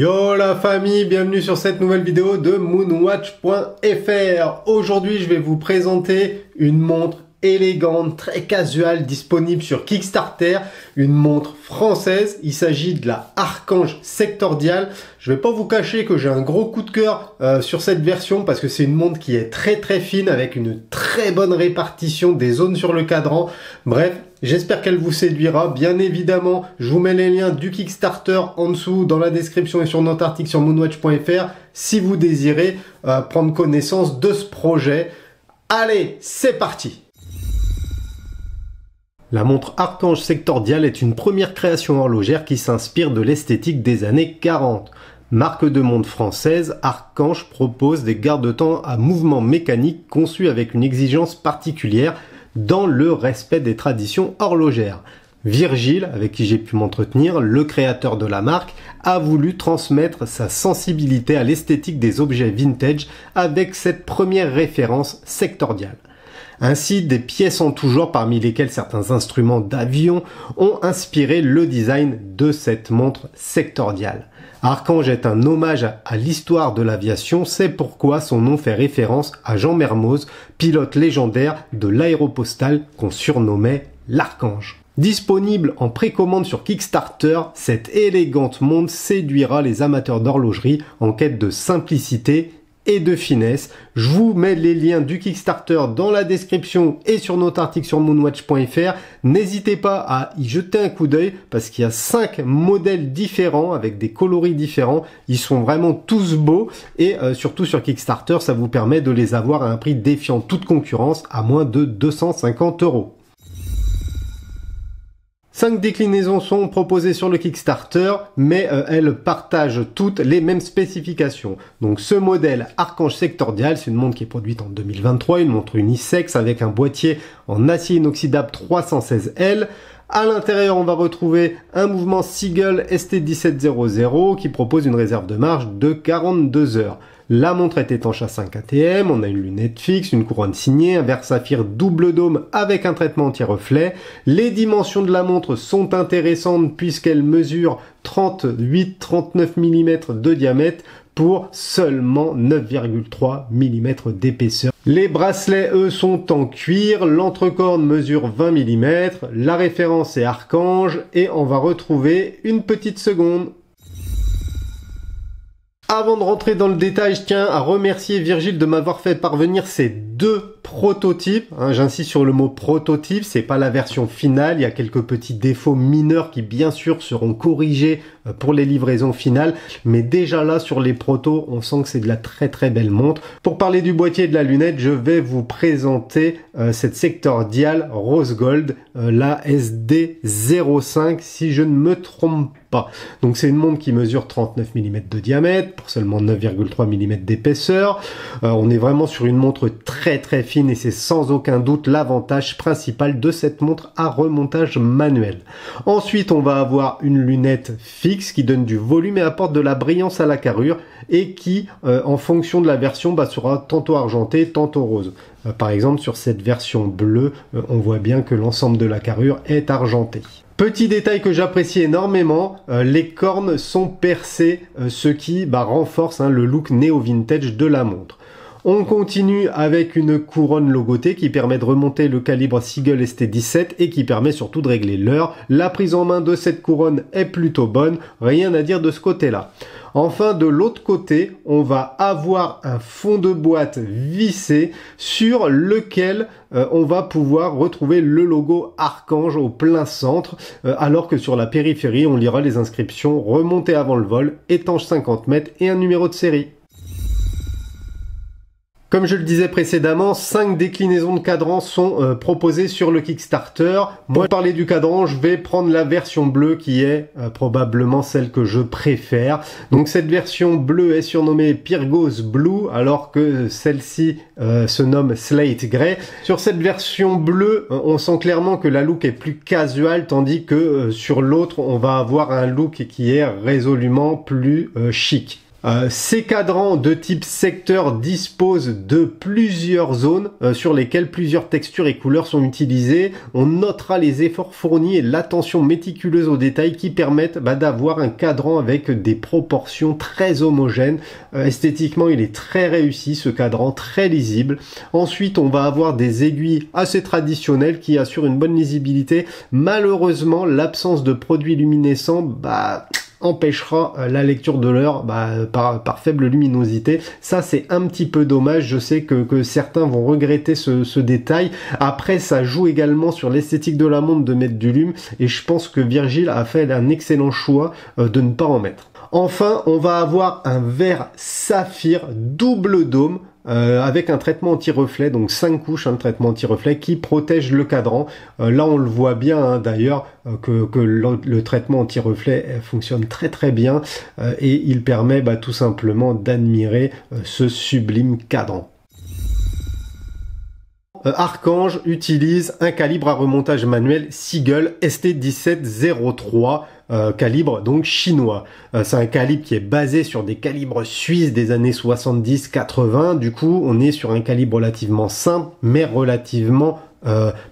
Yo la famille, bienvenue sur cette nouvelle vidéo de moonwatch.fr. Aujourd'hui, je vais vous présenter une montre élégante, très casual, disponible sur Kickstarter, une montre française. Il s'agit de la Archange Sector Dial. Je vais pas vous cacher que j'ai un gros coup de cœur sur cette version parce que c'est une montre qui est très fine avec une très bonne répartition des zones sur le cadran. Bref, j'espère qu'elle vous séduira. Bien évidemment, je vous mets les liens du Kickstarter en dessous dans la description et sur notre article sur moonwatch.fr si vous désirez prendre connaissance de ce projet. Allez, c'est parti! La montre Archange Sector Dial est une première création horlogère qui s'inspire de l'esthétique des années 40. Marque de montre française, Archange propose des garde-temps à mouvement mécanique conçus avec une exigence particulière dans le respect des traditions horlogères. Virgile, avec qui j'ai pu m'entretenir, le créateur de la marque, a voulu transmettre sa sensibilité à l'esthétique des objets vintage avec cette première référence Sector Dial. Ainsi, des pièces en tout genre, parmi lesquelles certains instruments d'avion, ont inspiré le design de cette montre Sector Dial. Archange est un hommage à l'histoire de l'aviation, c'est pourquoi son nom fait référence à Jean Mermoz, pilote légendaire de l'aéropostale qu'on surnommait l'Archange. Disponible en précommande sur Kickstarter, cette élégante montre séduira les amateurs d'horlogerie en quête de simplicité et de finesse. Je vous mets les liens du Kickstarter dans la description et sur notre article sur moonwatch.fr. N'hésitez pas à y jeter un coup d'œil parce qu'il y a 5 modèles différents avec des coloris différents. Ils sont vraiment tous beaux et surtout sur Kickstarter, ça vous permet de les avoir à un prix défiant toute concurrence à moins de 250 €. 5 déclinaisons sont proposées sur le Kickstarter, mais elles partagent toutes les mêmes spécifications. Donc ce modèle Archange Sector Dial, c'est une montre qui est produite en 2023, une montre unisexe avec un boîtier en acier inoxydable 316L. À l'intérieur, on va retrouver un mouvement Seagull ST1700 qui propose une réserve de marche de 42 heures. La montre est étanche à 5 ATM, on a une lunette fixe, une couronne signée, un verre saphir double dôme avec un traitement anti-reflet. Les dimensions de la montre sont intéressantes puisqu'elle mesure 38-39 mm de diamètre pour seulement 9,3 mm d'épaisseur. Les bracelets, eux, sont en cuir, l'entrecorne mesure 20 mm, la référence est Archange et on va retrouver une petite seconde. Avant de rentrer dans le détail, je tiens à remercier Virgile de m'avoir fait parvenir ces 2 prototypes. J'insiste sur le mot prototype, c'est pas la version finale, il y a quelques petits défauts mineurs qui bien sûr seront corrigés pour les livraisons finales, mais déjà là sur les protos, on sent que c'est de la très belle montre. Pour parler du boîtier et de la lunette, je vais vous présenter cette Sector Dial Rose Gold, la SD05 si je ne me trompe pas. Donc c'est une montre qui mesure 39 mm de diamètre pour seulement 9,3 mm d'épaisseur. On est vraiment sur une montre très fine et c'est sans aucun doute l'avantage principal de cette montre à remontage manuel. Ensuite, on va avoir une lunette fixe qui donne du volume et apporte de la brillance à la carrure et qui, en fonction de la version, sera tantôt argenté, tantôt rose. Par exemple, sur cette version bleue, on voit bien que l'ensemble de la carrure est argenté. Petit détail que j'apprécie énormément, les cornes sont percées, ce qui renforce le look néo-vintage de la montre. On continue avec une couronne logotée qui permet de remonter le calibre Seagull ST17 et qui permet surtout de régler l'heure. La prise en main de cette couronne est plutôt bonne, rien à dire de ce côté-là. Enfin, de l'autre côté, on va avoir un fond de boîte vissé sur lequel on va pouvoir retrouver le logo Archange au plein centre, alors que sur la périphérie, on lira les inscriptions remontées avant le vol, étanche 50 mètres et un numéro de série. Comme je le disais précédemment, 5 déclinaisons de cadran sont proposées sur le Kickstarter. Pour parler du cadran, je vais prendre la version bleue qui est probablement celle que je préfère. Donc cette version bleue est surnommée Pyrgos Blue alors que celle-ci se nomme Slate Grey. Sur cette version bleue, on sent clairement que la look est plus casual tandis que sur l'autre, on va avoir un look qui est résolument plus chic. Ces cadrans de type secteur disposent de plusieurs zones sur lesquelles plusieurs textures et couleurs sont utilisées. On notera les efforts fournis et l'attention méticuleuse aux détails qui permettent d'avoir un cadran avec des proportions très homogènes. Esthétiquement, il est très réussi ce cadran, très lisible. Ensuite, on va avoir des aiguilles assez traditionnelles qui assurent une bonne lisibilité. Malheureusement, l'absence de produits luminescents empêchera la lecture de l'heure par faible luminosité. Ça, c'est un petit peu dommage. Je sais que certains vont regretter ce détail. Après, ça joue également sur l'esthétique de la montre de mettre du lume, et je pense que Virgil a fait un excellent choix de ne pas en mettre. Enfin, on va avoir un verre saphir double dôme avec un traitement anti-reflet, donc 5 couches de traitement anti-reflet qui protège le cadran. Là, on le voit bien d'ailleurs que le traitement anti-reflet fonctionne très très bien et il permet tout simplement d'admirer ce sublime cadran. Archange utilise un calibre à remontage manuel Seagull ST1703, calibre donc chinois. C'est un calibre qui est basé sur des calibres suisses des années 70-80. Du coup, on est sur un calibre relativement simple, mais relativement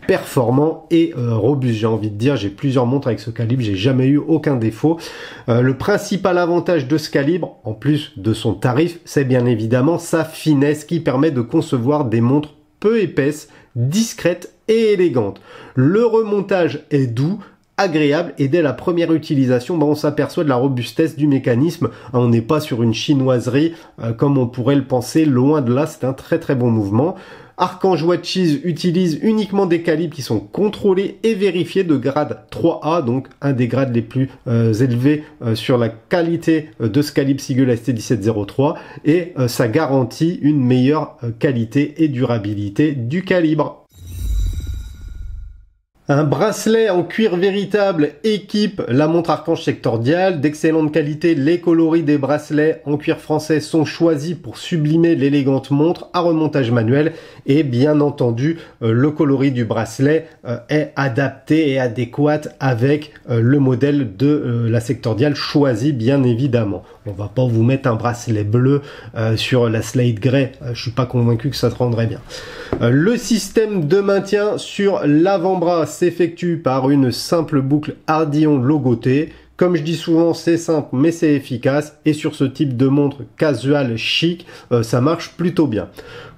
performant et robuste. J'ai envie de dire, j'ai plusieurs montres avec ce calibre, j'ai jamais eu aucun défaut. Le principal avantage de ce calibre, en plus de son tarif, c'est bien évidemment sa finesse qui permet de concevoir des montres peu épaisses, discrètes et élégantes. Le remontage est doux, agréable, et dès la première utilisation, on s'aperçoit de la robustesse du mécanisme. On n'est pas sur une chinoiserie comme on pourrait le penser, loin de là, c'est un très très bon mouvement. Archange Watches utilise uniquement des calibres qui sont contrôlés et vérifiés de grade 3A, donc un des grades les plus élevés sur la qualité de ce calibre Seagull ST1703, et ça garantit une meilleure qualité et durabilité du calibre. Un bracelet en cuir véritable équipe la montre Archange Sector Dial. D'excellente qualité, les coloris des bracelets en cuir français sont choisis pour sublimer l'élégante montre à remontage manuel, et bien entendu le coloris du bracelet est adapté et adéquat avec le modèle de la Sector Dial choisi, bien évidemment. On va pas vous mettre un bracelet bleu sur la Slate Grey, je suis pas convaincu que ça te rendrait bien. Le système de maintien sur l'avant-bras s'effectue par une simple boucle Ardillon logotée. Comme je dis souvent, c'est simple mais c'est efficace, et sur ce type de montre casual chic, ça marche plutôt bien.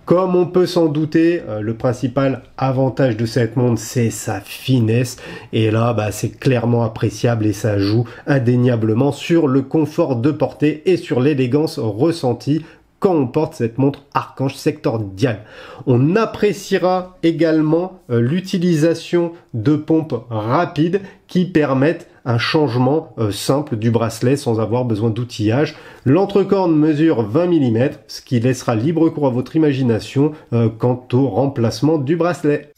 Comme on peut s'en douter, le principal avantage de cette montre, c'est sa finesse. Et là, c'est clairement appréciable et ça joue indéniablement sur le confort de portée et sur l'élégance ressentie quand on porte cette montre Archange Sector Dial. On appréciera également l'utilisation de pompes rapides qui permettent un changement simple du bracelet sans avoir besoin d'outillage. L'entrecorne mesure 20 mm, ce qui laissera libre cours à votre imagination quant au remplacement du bracelet.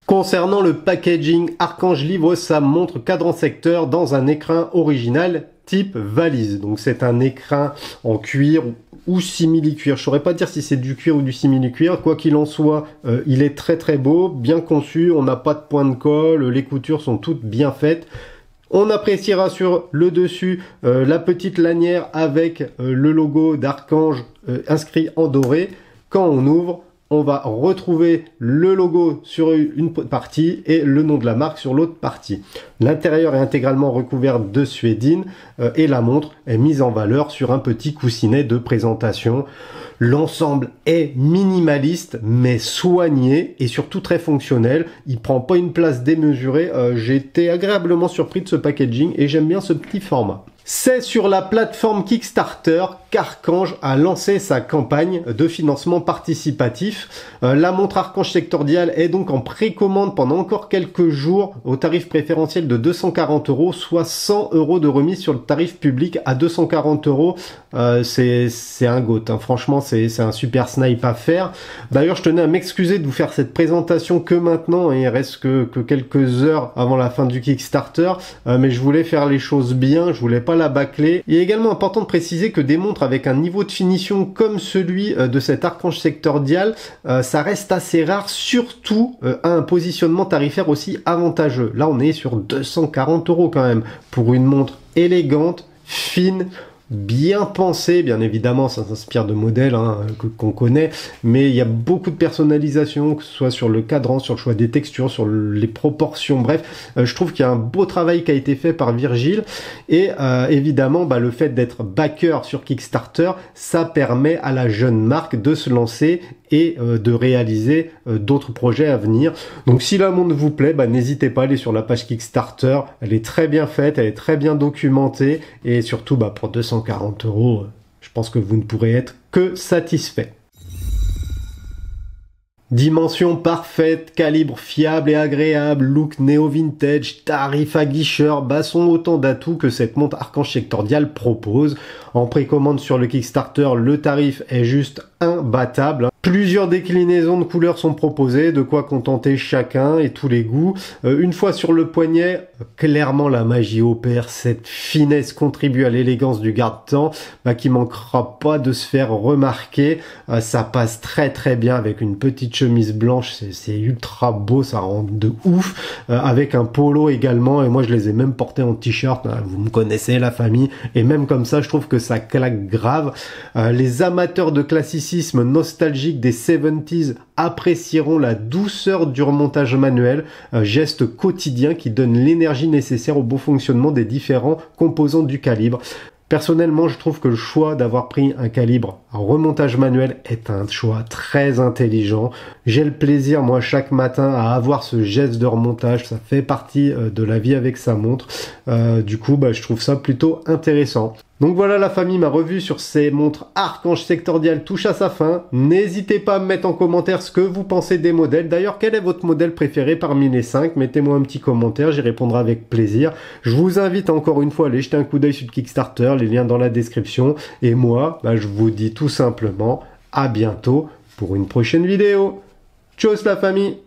Concernant le packaging, Archange livre sa montre cadran secteur dans un écrin original type valise. Donc c'est un écrin en cuir ou simili-cuir. Je saurais pas dire si c'est du cuir ou du simili-cuir. Quoi qu'il en soit, il est très très beau, bien conçu. On n'a pas de point de colle, les coutures sont toutes bien faites. On appréciera sur le dessus la petite lanière avec le logo d'Archange inscrit en doré. Quand on ouvre, on va retrouver le logo sur une partie et le nom de la marque sur l'autre partie. L'intérieur est intégralement recouvert de suédine et la montre est mise en valeur sur un petit coussinet de présentation. L'ensemble est minimaliste mais soigné et surtout très fonctionnel. Il prend pas une place démesurée. J'ai été agréablement surpris de ce packaging et j'aime bien ce petit format. C'est sur la plateforme Kickstarter qu'Archange a lancé sa campagne de financement participatif. La montre Archange Sector Dial est donc en précommande pendant encore quelques jours au tarif préférentiel de 240 €, soit 100 € de remise sur le tarif public à 240 €. C'est un goat, hein. Franchement, c'est un super snipe à faire. D'ailleurs, je tenais à m'excuser de vous faire cette présentation que maintenant, et il reste que quelques heures avant la fin du Kickstarter, mais je voulais faire les choses bien, je voulais pas la bâcler. Il est également important de préciser que des montres avec un niveau de finition comme celui de cet Archange Sector Dial, ça reste assez rare, surtout à un positionnement tarifaire aussi avantageux. Là, on est sur 240 € quand même pour une montre élégante, fine, bien pensé, bien évidemment ça s'inspire de modèles qu'on connaît, mais il y a beaucoup de personnalisation, que ce soit sur le cadran, sur le choix des textures, sur les proportions, bref, je trouve qu'il y a un beau travail qui a été fait par Virgile, et évidemment le fait d'être backer sur Kickstarter, ça permet à la jeune marque de se lancer et de réaliser d'autres projets à venir. Donc si la montre vous plaît, n'hésitez pas à aller sur la page Kickstarter, elle est très bien faite, elle est très bien documentée, et surtout pour 240 €, je pense que vous ne pourrez être que satisfait. Dimension parfaite, calibre fiable et agréable, look néo-vintage, tarif aguicheur, sont autant d'atouts que cette montre Archange Sectordial propose. En précommande sur le Kickstarter, le tarif est juste imbattable. Plusieurs déclinaisons de couleurs sont proposées, de quoi contenter chacun et tous les goûts. Une fois sur le poignet, clairement la magie opère, cette finesse contribue à l'élégance du garde-temps qui manquera pas de se faire remarquer. Ça passe très très bien avec une petite chemise blanche, c'est ultra beau, ça rend de ouf, avec un polo également, et moi je les ai même portés en t-shirt, vous me connaissez la famille, et même comme ça je trouve que ça claque grave. Les amateurs de classicisme nostalgique des 70s apprécieront la douceur du remontage manuel, geste quotidien qui donne l'énergie nécessaire au bon fonctionnement des différents composants du calibre. Personnellement, je trouve que le choix d'avoir pris un calibre en remontage manuel est un choix très intelligent. J'ai le plaisir, moi, chaque matin à avoir ce geste de remontage. Ça fait partie de la vie avec sa montre. Du coup, je trouve ça plutôt intéressant. Donc voilà la famille, ma revue sur ces montres Archange Sectordial touche à sa fin. N'hésitez pas à me mettre en commentaire ce que vous pensez des modèles. D'ailleurs, quel est votre modèle préféré parmi les 5? Mettez-moi un petit commentaire, j'y répondrai avec plaisir. Je vous invite encore une fois à aller jeter un coup d'œil sur le Kickstarter, les liens dans la description. Et moi, je vous dis tout simplement à bientôt pour une prochaine vidéo. Tchuss la famille!